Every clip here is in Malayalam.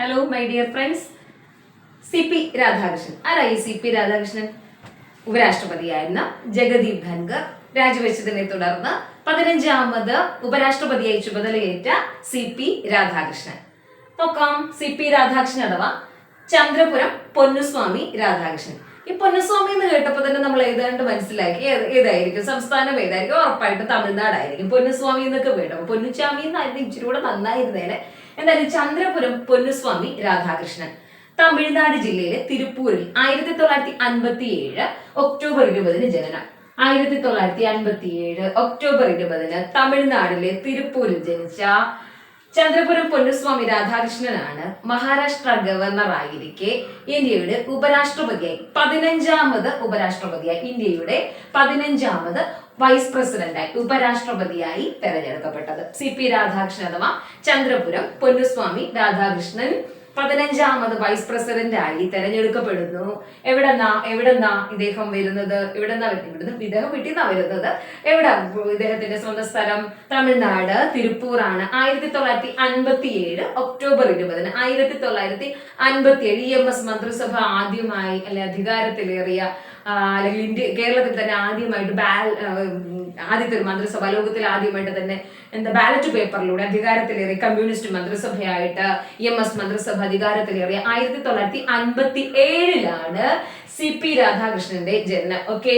Hello my dear friends. CP Radhakrishnan ആരായി? CP രാധാകൃഷ്ണൻ ഉപരാഷ്ട്രപതിയായിരുന്ന ജഗദീപ് ധൻകർ രാജിവെച്ചതിനെ തുടർന്ന് 15ാമത് ഉപരാഷ്ട്രപതിയായി ചുമതലയേറ്റ CP രാധാകൃഷ്ണൻ. നോക്കാം. CP രാധാകൃഷ്ണൻ അഥവാ ചന്ദ്രപുരം പൊന്നുസ്വാമി രാധാകൃഷ്ണൻ. ഈ പൊന്നുസ്വാമി എന്ന് കേട്ടപ്പോൾ തന്നെ നമ്മൾ ഏതാണ്ട് മനസ്സിലാക്കി ഏതായിരിക്കും സംസ്ഥാനം, ഏതായിരിക്കും? ഉറപ്പായിട്ടും തമിഴ്നാടായിരിക്കും. പൊന്നുസ്വാമി എന്നൊക്കെ കേട്ടപ്പോൾ പൊന്നുസ്വാമി എന്നായിരുന്നു ഇച്ചിരി കൂടെ നന്നായിരുന്നേനെ. എന്തായാലും ചന്ദ്രപുരം പൊന്നുസ്വാമി രാധാകൃഷ്ണൻ തമിഴ്നാട് ജില്ലയിലെ തിരുപ്പൂരിൽ 1957 ഒക്ടോബർ 20 ജനനം. 1957 ഒക്ടോബർ 20 തമിഴ്നാട്ടിലെ തിരുപ്പൂരിൽ ജനിച്ച ചന്ദ്രപുരം പൊന്നുസ്വാമി രാധാകൃഷ്ണനാണ് മഹാരാഷ്ട്ര ഗവർണർ ആയിരിക്കെ ഇന്ത്യയുടെ ഉപരാഷ്ട്രപതിയായി 15ാമത് ഉപരാഷ്ട്രപതിയായി ഇന്ത്യയുടെ 15ാമത് വൈസ് പ്രസിഡന്റായി ഉപരാഷ്ട്രപതിയായി തെരഞ്ഞെടുക്കപ്പെട്ടത്. CP രാധാകൃഷ്ണൻ അഥവാ ചന്ദ്രപുരം പൊന്നുസ്വാമി രാധാകൃഷ്ണൻ 15ാമത് വൈസ് പ്രസിഡന്റ് ആയി തെരഞ്ഞെടുക്കപ്പെടുന്നു. എവിടെന്നാ ഇദ്ദേഹം വരുന്നത്? ഇദ്ദേഹം വീട്ടിൽ വരുന്നത്. എവിടെ ഇദ്ദേഹത്തിന്റെ സ്വന്തം സ്ഥലം? തമിഴ്നാട് തിരുപ്പൂറാണ്. 1957 ഒക്ടോബർ 20 1957 EMS മന്ത്രിസഭ ആദ്യമായി അധികാരത്തിലേറിയ അല്ലെങ്കിൽ കേരളത്തിൽ തന്നെ ആദ്യമായിട്ട് ആദ്യത്തെ ഒരു മന്ത്രിസഭ, ലോകത്തിൽ ആദ്യമായിട്ട് തന്നെ ബാലറ്റ് പേപ്പറിലൂടെ അധികാരത്തിലേറിയ കമ്മ്യൂണിസ്റ്റ് മന്ത്രിസഭയായിട്ട് EMS മന്ത്രിസഭ അധികാരത്തിലേറിയ 1957 CP രാധാകൃഷ്ണന്റെ ജനനം. ഓക്കെ,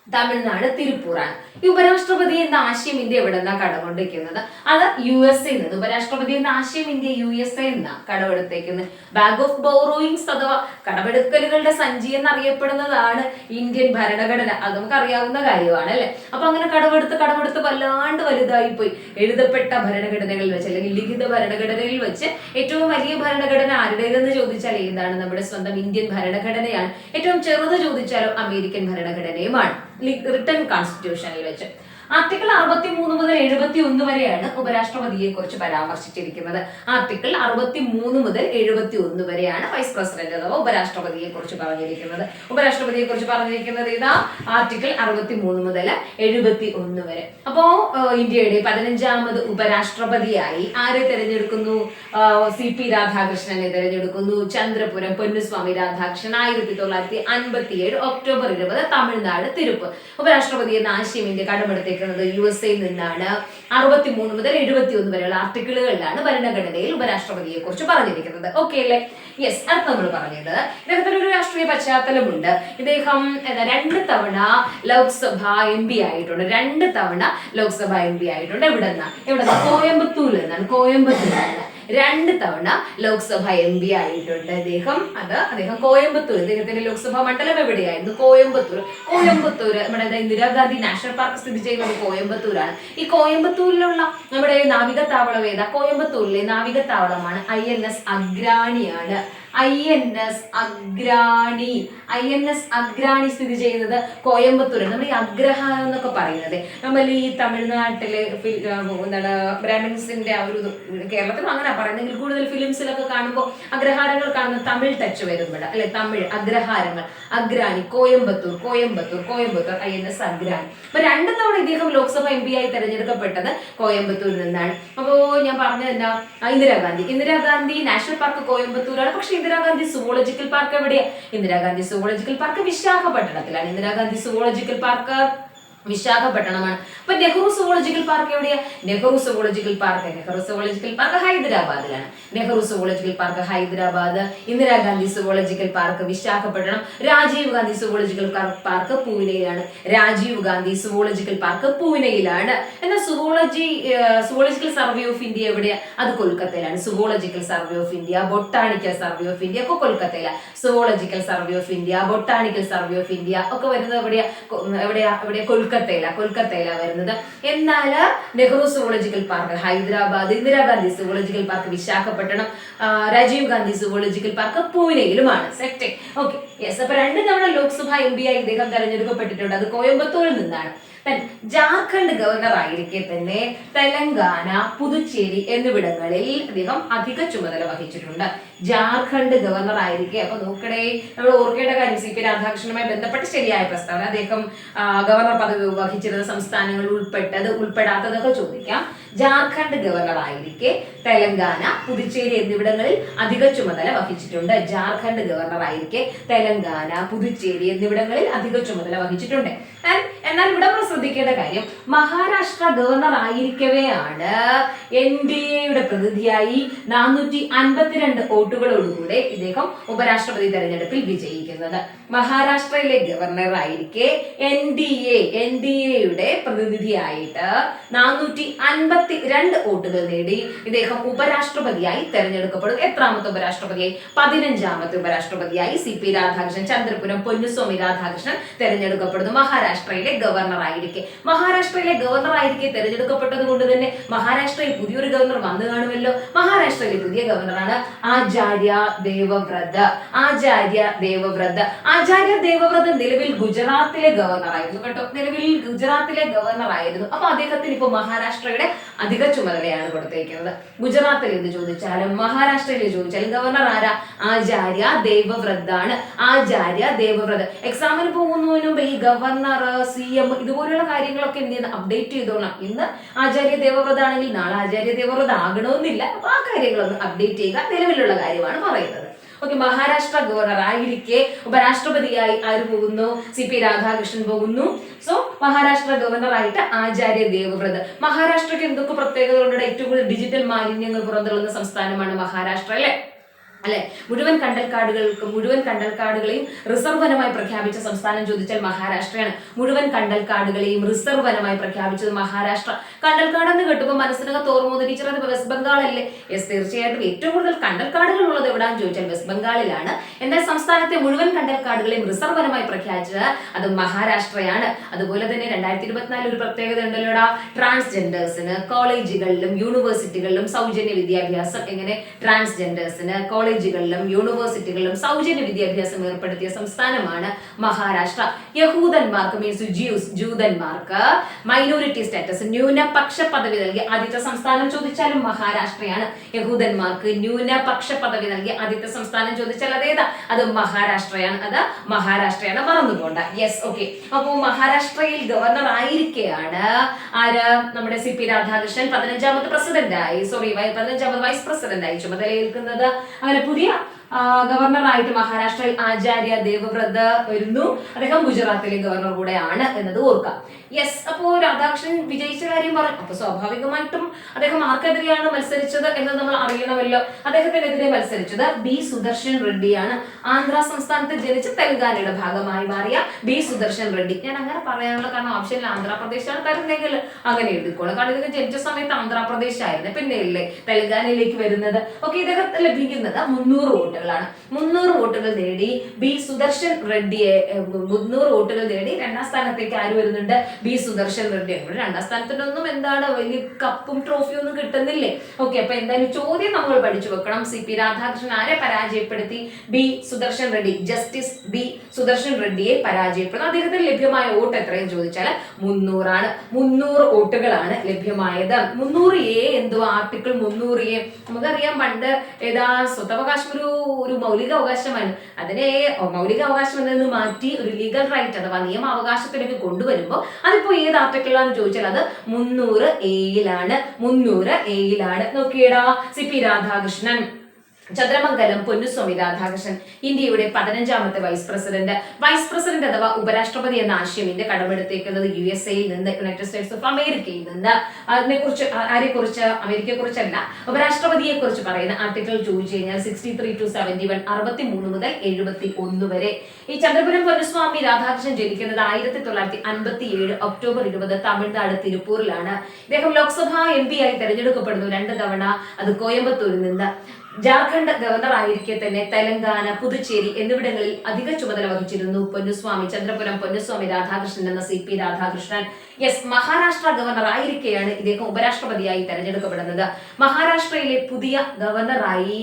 തമിഴ്നാട് തിരുപ്പൂറാണ്. ഈ ഉപരാഷ്ട്രപതി എന്ന ആശയം ഇന്ത്യ എവിടെ നിന്നാ കടമെടുക്കുന്നത്? അത് USA നിന്ന്. ഉപരാഷ്ട്രപതി എന്ന ആശയം ഇന്ത്യ USA എന്നാ കടമെടുത്തേക്കുന്നത്. ബാഗ് ഓഫ് ബോറോയിങ്സ് അഥവാ കടമെടുക്കലുകളുടെ സഞ്ചി എന്നറിയപ്പെടുന്നതാണ് ഇന്ത്യൻ ഭരണഘടന. അത് നമുക്ക് അറിയാവുന്ന കാര്യമാണ് അല്ലെ? അപ്പൊ അങ്ങനെ കടമെടുത്ത് വല്ലാണ്ട് വലുതായി പോയി. എഴുതപ്പെട്ട ഭരണഘടനകളിൽ വെച്ച് അല്ലെങ്കിൽ ലിഖിത ഭരണഘടനയിൽ വെച്ച് ഏറ്റവും വലിയ ഭരണഘടന ആരുടേതെന്ന് ചോദിച്ചാൽ ഏതാണ്? നമ്മുടെ സ്വന്തം ഇന്ത്യൻ ഭരണഘടനയാണ്. ഏറ്റവും ചെറുത് ചോദിച്ചാലും അമേരിക്കൻ ഭരണഘടനയുമാണ്, റിട്ടൺ കോൺസ്റ്റിറ്റ്യൂഷനിൽ വെച്ച്. ആർട്ടിക്കിൾ 63 മുതൽ 71 വരെയാണ് ഉപരാഷ്ട്രപതിയെ കുറിച്ച് പരാമർശിച്ചിരിക്കുന്നത്. ആർട്ടിക്കിൾ 63 മുതൽ 71 വരെയാണ് വൈസ് പ്രസിഡന്റ് അഥവാ ഉപരാഷ്ട്രപതിയെ കുറിച്ച് പറഞ്ഞിരിക്കുന്നത്. ഉപരാഷ്ട്രപതിയെ കുറിച്ച് പറഞ്ഞിരിക്കുന്നത് ഇതാ, ആർട്ടിക്കിൾ 63 മുതൽ 71 വരെ. അപ്പോ ഇന്ത്യയുടെ 15ാമത് ഉപരാഷ്ട്രപതിയായി ആരെ തെരഞ്ഞെടുക്കുന്നു? CP രാധാകൃഷ്ണനെ തെരഞ്ഞെടുക്കുന്നു. ചന്ദ്രപുരം പൊന്നുസ്വാമി രാധാകൃഷ്ണൻ 1957 ഒക്ടോബർ 20 തമിഴ്നാട് തിരുപ്പൂർ. ഉപരാഷ്ട്രപതി എന്ന ആശയം ഇന്ത്യ കടമെടുത്തേക്ക് USA നിന്നാണ്. 63 മുതൽ 71 വരെയുള്ള ആർട്ടിക്കിളുകളിലാണ് ഭരണഘടനയിൽ ഉപരാഷ്ട്രപതിയെ കുറിച്ച് പറഞ്ഞിരിക്കുന്നത്. ഓക്കെ അല്ലേ? യെസ്. അടുത്ത് നമ്മൾ പറഞ്ഞത് ഇദ്ദേഹത്തിന് ഒരു രാഷ്ട്രീയ പശ്ചാത്തലമുണ്ട്. ഇദ്ദേഹം 2 തവണ ലോക്സഭ MP ആയിട്ടുണ്ട്. 2 തവണ ലോക്സഭ MP ആയിട്ടുണ്ട്. എവിടെന്നാ? കോയമ്പത്തൂരിൽ നിന്നാണ്. 2 തവണ ലോക്സഭ MP ആയിട്ടുണ്ട് അദ്ദേഹം കോയമ്പത്തൂർ. ഇദ്ദേഹത്തിന്റെ ലോക്സഭാ മണ്ഡലം എവിടെയായിരുന്നു? കോയമ്പത്തൂർ. നമ്മുടെ ഇന്ദിരാഗാന്ധി നാഷണൽ പാർക്ക് സ്ഥിതി ചെയ്യുന്നത് കോയമ്പത്തൂരാണ്. ഈ കോയമ്പത്തൂരിലുള്ള നമ്മുടെ നാവികത്താവളം ഏതാ? കോയമ്പത്തൂരിലെ നാവികത്താവളമാണ് INS അഗ്രാണിയാണ്. INS അഗ്രാണി സ്ഥിതി ചെയ്യുന്നത് കോയമ്പത്തൂർ. നമ്മൾ ഈ അഗ്രഹാരം എന്നൊക്കെ പറയുന്നത് നമ്മൾ ഈ തമിഴ്നാട്ടിലെ ബ്രാഹ്മിൻസിന്റെ ആ ഒരു കേരളത്തിലും അങ്ങനെ പറയുന്നെങ്കിൽ കൂടുതൽ ഫിലിംസിലൊക്കെ കാണുമ്പോൾ അഗ്രഹാരങ്ങൾ കാണുന്ന തമിഴ് ടച്ച് വരുമ്പോൾ അല്ലെ? തമിഴ് അഗ്രഹാരങ്ങൾ. അഗ്രാണി കോയമ്പത്തൂർ INS അഗ്രാണി. അപ്പൊ 2 തവണ ഇദ്ദേഹം ലോക്സഭ MP ആയി തെരഞ്ഞെടുക്കപ്പെട്ടത് കോയമ്പത്തൂരിൽ നിന്നാണ്. അപ്പോ ഞാൻ പറഞ്ഞത് ഇന്ദിരാഗാന്ധി നാഷണൽ പാർക്ക് കോയമ്പത്തൂരാണ്. പക്ഷെ ഇന്ദിരാഗാന്ധി സുവോളജിക്കൽ പാർക്ക് എവിടെയാ? ഇന്ദിരാഗാന്ധി സുവോളജിക്കൽ പാർക്ക് വിശാഖപട്ടണത്തിലാണ്. ഇന്ദിരാഗാന്ധി സുവോളജിക്കൽ പാർക്ക് വിശാഖപട്ടണമാണ്. അപ്പൊ നെഹ്റു സുവോളജിക്കൽ പാർക്ക് എവിടെയാ? നെഹ്റു സുവോളജിക്കൽ പാർക്ക് ഹൈദരാബാദിലാണ്. Nehru zoological park Hyderabad. Indira Gandhi zoological park Visakhapatnam. Rajiv Gandhi zoological park പൂനെയിലാണ്. എന്നാൽ സുവോളജിക്കൽ സർവേ ഓഫ് ഇന്ത്യ എവിടെയാ? അത് കൊൽക്കത്തയിലാണ്. Zoological survey of India, botanical survey of India ഒക്കെ കൊൽക്കത്തയിലാണ്. Zoological survey of India, botanical survey of India ഒക്കെ വരുന്നത് എവിടെയാ? കൊൽക്കത്തയിലാണ് വരുന്നത്. എന്നാൽ Nehru zoological park Hyderabad, Indira Gandhi zoological park Visakhapatnam, Rajiv Gandhi zoological park പൂനെയിലുമാണ്. സെറ്റ്. Okay, yes. അപ്പൊ 2 തവണ ലോക്സഭ MP ആയി ഇദ്ദേഹം തെരഞ്ഞെടുക്കപ്പെട്ടിട്ടുണ്ട്. അത് കോയമ്പത്തൂരിൽ നിന്നാണ്. ജാർഖണ്ഡ് ഗവർണർ ആയിരിക്കെ തന്നെ തെലങ്കാന, പുതുച്ചേരി എന്നിവിടങ്ങളിൽ അദ്ദേഹം അധിക ചുമതല വഹിച്ചിട്ടുണ്ട്. ജാർഖണ്ഡ് ഗവർണർ ആയിരിക്കെ. അപ്പൊ നോക്കണേ, നമ്മൾ ഓർക്കേണ്ട കാര്യം CP രാധാകൃഷ്ണനുമായി ബന്ധപ്പെട്ട് ശരിയായ പ്രസ്താവന. അദ്ദേഹം ഗവർണർ പദവി വഹിച്ചിരുന്ന സംസ്ഥാനങ്ങൾ ഉൾപ്പെടാത്തതൊക്കെ ചോദിക്കാം. ജാർഖണ്ഡ് ഗവർണർ ആയിരിക്കെ തെലങ്കാന, പുതുച്ചേരി എന്നിവിടങ്ങളിൽ അധിക ചുമതല വഹിച്ചിട്ടുണ്ട്. ജാർഖണ്ഡ് ഗവർണർ ആയിരിക്കെ തെലങ്കാന, പുതുച്ചേരി എന്നിവിടങ്ങളിൽ അധിക ചുമതല വഹിച്ചിട്ടുണ്ട്. എന്നാൽ ഇവിടെ നമ്മൾ ശ്രദ്ധിക്കേണ്ട കാര്യം, മഹാരാഷ്ട്ര ഗവർണർ ആയിരിക്കവെയാണ് NDAയുടെ പ്രതിനിധിയായി 452 വോട്ടുകളോടുകൂടെ ഇദ്ദേഹം ഉപരാഷ്ട്രപതി തെരഞ്ഞെടുപ്പിൽ വിജയിക്കുന്നത്. മഹാരാഷ്ട്രയിലെ ഗവർണർ ആയിരിക്കെ NDAയുടെ പ്രതിനിധിയായിട്ട് 452 വോട്ടുകൾ നേടി ഇദ്ദേഹം ഉപരാഷ്ട്രപതിയായി തെരഞ്ഞെടുക്കപ്പെടും. എത്രാമത്തെ ഉപരാഷ്ട്രപതിയായി? 15ാമത്തെ ഉപരാഷ്ട്രപതിയായി CP രാധാകൃഷ്ണൻ, ചന്ദ്രപുരം പൊന്നുസ്വാമി രാധാകൃഷ്ണൻ തെരഞ്ഞെടുക്കപ്പെടുന്നു. മഹാരാഷ്ട്രയിലെ ഗവർണർ ആയിരിക്കെ തെരഞ്ഞെടുക്കപ്പെട്ടത് കൊണ്ട് തന്നെ മഹാരാഷ്ട്രയിൽ പുതിയൊരു ഗവർണർ വന്നു കാണുമല്ലോ. മഹാരാഷ്ട്രയിലെ പുതിയ ഗവർണറാണ് ആചാര്യ ദേവവ്രത്. ആചാര്യ ദേവവ്രത് നിലവിൽ ഗുജറാത്തിലെ ഗവർണറായിരുന്നു കേട്ടോ. അപ്പൊ അദ്ദേഹത്തിന് ഇപ്പൊ മഹാരാഷ്ട്രയുടെ അധിക ചുമതലയാണ് കൊടുത്തേക്കുന്നത്. ഗുജറാത്തിൽ എന്ന് ചോദിച്ചാലും മഹാരാഷ്ട്രയിൽ ചോദിച്ചാലും ഗവർണർ ആരാ? ആചാര്യ ദേവവ്രത് ആണ്. ആചാര്യ ദേവവ്രത്. എക്സാമിന് പോകുന്നതിന് മുമ്പ് ഈ ഗവർണർ, CM ഇതുപോലെയുള്ള കാര്യങ്ങളൊക്കെ എന്ത് അപ്ഡേറ്റ് ചെയ്തോളാം. ഇന്ന് ആചാര്യ ദേവവ്രത് ആണെങ്കിൽ നാളെ ആചാര്യ ദേവവ്രത് ആകണമെന്നില്ല. അപ്പൊ ആ കാര്യങ്ങളൊന്ന് അപ്ഡേറ്റ് ചെയ്യുക. നിലവിലുള്ള കാര്യമാണ് പറയുന്നത്. ഓക്കെ, മഹാരാഷ്ട്ര ഗവർണർ ആയിരിക്കെ ഉപരാഷ്ട്രപതിയായി ആര് പോകുന്നു? CP രാധാകൃഷ്ണൻ പോകുന്നു. സോ മഹാരാഷ്ട്ര ഗവർണർ ആയിട്ട് ആചാര്യ ദേവവ്രത്. മഹാരാഷ്ട്രക്ക് എന്തൊക്കെ പ്രത്യേകതകളുണ്ട്? ഏറ്റവും കൂടുതൽ ഡിജിറ്റൽ മാലിന്യങ്ങൾ പുറന്തള്ളുന്ന സംസ്ഥാനമാണ് മഹാരാഷ്ട്ര, അല്ലെ? മുഴുവൻ കണ്ടൽക്കാടുകളെയും റിസർവ് വനമായി പ്രഖ്യാപിച്ച സംസ്ഥാനം ചോദിച്ചാൽ മഹാരാഷ്ട്രയാണ്. മുഴുവൻ കണ്ടൽക്കാടുകളെയും റിസർവ് വനമായി പ്രഖ്യാപിച്ചത് മഹാരാഷ്ട്ര. കണ്ടൽക്കാട് എന്ന് കേട്ടുമ്പോൾ മനസ്സിനകത്ത് ഓർമ്മ ടീച്ചർ, അത് വെസ്റ്റ് ബംഗാൾ അല്ലേ? യെസ്, തീർച്ചയായിട്ടും. ഏറ്റവും കൂടുതൽ കണ്ടൽക്കാടുകൾ ഉള്ളത് എവിടാന്ന് ചോദിച്ചാൽ വെസ്റ്റ് ബംഗാളിലാണ്. എന്നാൽ സംസ്ഥാനത്തെ മുഴുവൻ കണ്ടൽക്കാടുകളെയും റിസർവ് വനമായി പ്രഖ്യാപിച്ചത് അത് മഹാരാഷ്ട്രയാണ്. അതുപോലെ തന്നെ 2024 ഒരു പ്രത്യേകത ഉണ്ടല്ലോടാ, ട്രാൻസ്ജെൻഡേഴ്സിന് കോളേജുകളിലും യൂണിവേഴ്സിറ്റികളിലും സൗജന്യ വിദ്യാഭ്യാസം. എങ്ങനെ? ട്രാൻസ്ജെൻഡേഴ്സിന് കോളേജുകളിലും യൂണിവേഴ്സിറ്റികളിലും സൗജന്യ വിദ്യാഭ്യാസം ഏർപ്പെടുത്തിയ സംസ്ഥാനമാണ് മഹാരാഷ്ട്ര. യഹൂദന്മാർക്ക് മീൻസ് ജൂതന്മാർക്ക് മൈനോറിറ്റി സ്റ്റാറ്റസ്, ന്യൂനപക്ഷ പദവി നൽകിയ ആദ്യത്തെ സംസ്ഥാനം ചോദിച്ചാലും മഹാരാഷ്ട്രയാണ്. യഹൂദന്മാർക്ക് ന്യൂനപക്ഷ പദവി നൽകിയ ആദ്യത്തെ സംസ്ഥാനം ചോദിച്ചാൽ അതേതാ? അത് മഹാരാഷ്ട്രയാണ്. മറന്നുപോണ്ട. Yes, okay. അപ്പോ മഹാരാഷ്ട്രയിൽ ഗവർണർ ആയിരിക്കെയാണ് ആര്? നമ്മുടെ CP രാധാകൃഷ്ണൻ 15ാമത് വൈസ് പ്രസിഡന്റായി ചുമതലയേൽക്കുന്നത്. അങ്ങനെ പുതിയ ഗവർണറായിട്ട് മഹാരാഷ്ട്രയിൽ ആചാര്യ ദേവവ്രത് വരുന്നു. അദ്ദേഹം ഗുജറാത്തിലെ ഗവർണർ കൂടെയാണ് എന്നത് ഓർക്കാം. യെസ്, അപ്പോ രാധാകൃഷ്ണൻ വിജയിച്ച കാര്യം പറഞ്ഞു. അപ്പൊ സ്വാഭാവികമായിട്ടും അദ്ദേഹം ആർക്കെതിരെയാണ് മത്സരിച്ചത് എന്ന് നമ്മൾ അറിയണമല്ലോ. അദ്ദേഹത്തിനെതിരെ മത്സരിച്ചത് B സുദർശൻ റെഡ്ഡിയാണ്. ആന്ധ്ര സംസ്ഥാനത്ത് ജനിച്ച് തെലങ്കാനയുടെ ഭാഗമായി മാറിയ B സുദർശൻ റെഡ്ഡി. ഞാൻ അങ്ങനെ പറയാനുള്ള കാരണം ഓപ്ഷനിൽ ആന്ധ്രാപ്രദേശാണ് തരുന്നെങ്കിൽ അങ്ങനെ എഴുതിക്കോളാം. കാരണം ഇതൊക്കെ ജനിച്ച സമയത്ത് ആന്ധ്രാപ്രദേശ് ആയിരുന്നു, പിന്നെ അല്ലേ തെലങ്കാനയിലേക്ക് വരുന്നത്. ഓക്കെ, ഇദ്ദേഹത്തിന് ലഭിക്കുന്നത് 300 വോട്ടുകളാണ്. 300 വോട്ടുകൾ നേടി B സുദർശൻ റെഡ്ഡിയെ 300 വോട്ടുകൾ നേടി രണ്ടാം സ്ഥാനത്തേക്ക് ആര് വരുന്നുണ്ട്? B സുദർശൻ റെഡ്ഡി. രണ്ടാം സ്ഥാനത്തിനൊന്നും എന്താണ് വലിയ കപ്പും ട്രോഫിയും ഒന്നും കിട്ടുന്നില്ലേ? ഓക്കെ, അപ്പൊ എന്തായാലും ചോദ്യം നമ്മൾ പഠിച്ചു വെക്കണം. CP രാധാകൃഷ്ണൻ ആരെ പരാജയപ്പെടുത്തി? B Sudarshan Reddy. Justice B Sudarshan റെഡ്ഡിയെ പരാജയപ്പെടുന്നു. അദ്ദേഹത്തിന് ലഭ്യമായ വോട്ട് എത്രയും ചോദിച്ചാൽ 300 ആണ്. 300 വോട്ടുകളാണ് ലഭ്യമായത്. 300A എന്തുവാ? ആർട്ടിക്കിൾ 300A നമുക്കറിയാം. പണ്ട് ഏതാ സ്വത്തവകാശം ഒരു മൗലിക അവകാശമാണ്. അതിനെ മൗലിക അവകാശം എന്നതിന് മാറ്റി ഒരു ലീഗൽ റൈറ്റ് അഥവാ നിയമാവകാശത്തിലേക്ക് കൊണ്ടുവരുമ്പോൾ അതിപ്പോ ഏത് ആർട്ടിക്കിളാണെന്ന് ചോദിച്ചാൽ അത് 300A-യിലാണ്. നോക്കിയടാ, CP രാധാകൃഷ്ണൻ, ചന്ദ്രമംഗലം പൊന്നുസ്വാമി രാധാകൃഷ്ണൻ ഇന്ത്യയുടെ 15ാമത്തെ വൈസ് പ്രസിഡന്റ് അഥവാ ഉപരാഷ്ട്രപതി എന്ന ആശയം ഇന്ത്യ കടമെടുത്തേക്കുന്നത് USA-യിൽ നിന്ന്, യുണൈറ്റഡ് സ്റ്റേറ്റ്സ് ഓഫ് അമേരിക്കയിൽ നിന്ന്. അതിനെക്കുറിച്ച് ആരെക്കുറിച്ച്? അമേരിക്കയെ-കുറിച്ചല്ല, ഉപരാഷ്ട്രപതിയെ കുറിച്ച് പറയുന്ന ആർട്ടിക്കിൾ ചോദിച്ചു കഴിഞ്ഞാൽ 63 to 71, 63 മുതൽ 71 വരെ. ഈ ചന്ദ്രപുരം പൊന്നുസ്വാമി രാധാകൃഷ്ണൻ ജനിക്കുന്നത് 1957 ഒക്ടോബർ 20 തമിഴ്നാട് തിരുപ്പൂരിലാണ്. ഇദ്ദേഹം ലോക്സഭാ MP ആയി തെരഞ്ഞെടുക്കപ്പെടുന്നു 2 തവണ. അത് കോയമ്പത്തൂരിൽ നിന്ന്. ജാർഖണ്ഡ് ഗവർണർ ആയിരിക്കെ തന്നെ തെലങ്കാന, പുതുച്ചേരി എന്നിവിടങ്ങളിൽ അധിക ചുമതല വഹിച്ചിരുന്നു ചന്ദ്രപുരം പൊന്നുസ്വാമി രാധാകൃഷ്ണൻ എന്ന CP Radhakrishnan. Yes, Maharashtra governor ആയിരിക്കെയാണ് ഇദ്ദേഹം ഉപരാഷ്ട്രപതിയായി തെരഞ്ഞെടുക്കപ്പെടുന്നത്. മഹാരാഷ്ട്രയിലെ പുതിയ ഗവർണറായി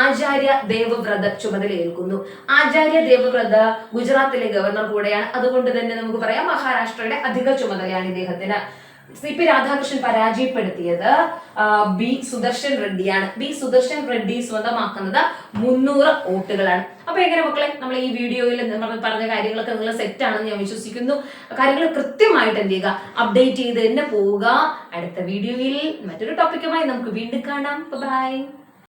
ആചാര്യ ദേവവ്രത് ചുമതലയേൽക്കുന്നു. ആചാര്യ ദേവവ്രത് ഗുജറാത്തിലെ ഗവർണർ കൂടെയാണ്. അതുകൊണ്ട് തന്നെ നമുക്ക് പറയാം മഹാരാഷ്ട്രയുടെ അധിക ചുമതലയാണ് ഇദ്ദേഹത്തിന്. CP രാധാകൃഷ്ണൻ പരാജയപ്പെടുത്തിയത് ബി സുദർശൻ റെഡ്ഡിയാണ്. ബി സുദർശൻ റെഡ്ഡി സ്വന്തമാക്കുന്നത് 300 വോട്ടുകളാണ്. അപ്പൊ എങ്ങനെ മക്കളെ, നമ്മൾ ഈ വീഡിയോയിൽ നമ്മൾ പറഞ്ഞ കാര്യങ്ങളൊക്കെ നിങ്ങൾ സെറ്റ് ആണെന്ന് ഞാൻ വിശ്വസിക്കുന്നു. കാര്യങ്ങൾ കൃത്യമായിട്ട് എന്ത് ചെയ്യുക, അപ്ഡേറ്റ് ചെയ്ത് തന്നെ പോവുക. അടുത്ത വീഡിയോയിൽ മറ്റൊരു ടോപ്പിക്കുമായി നമുക്ക് വീണ്ടും കാണാം. ബൈ.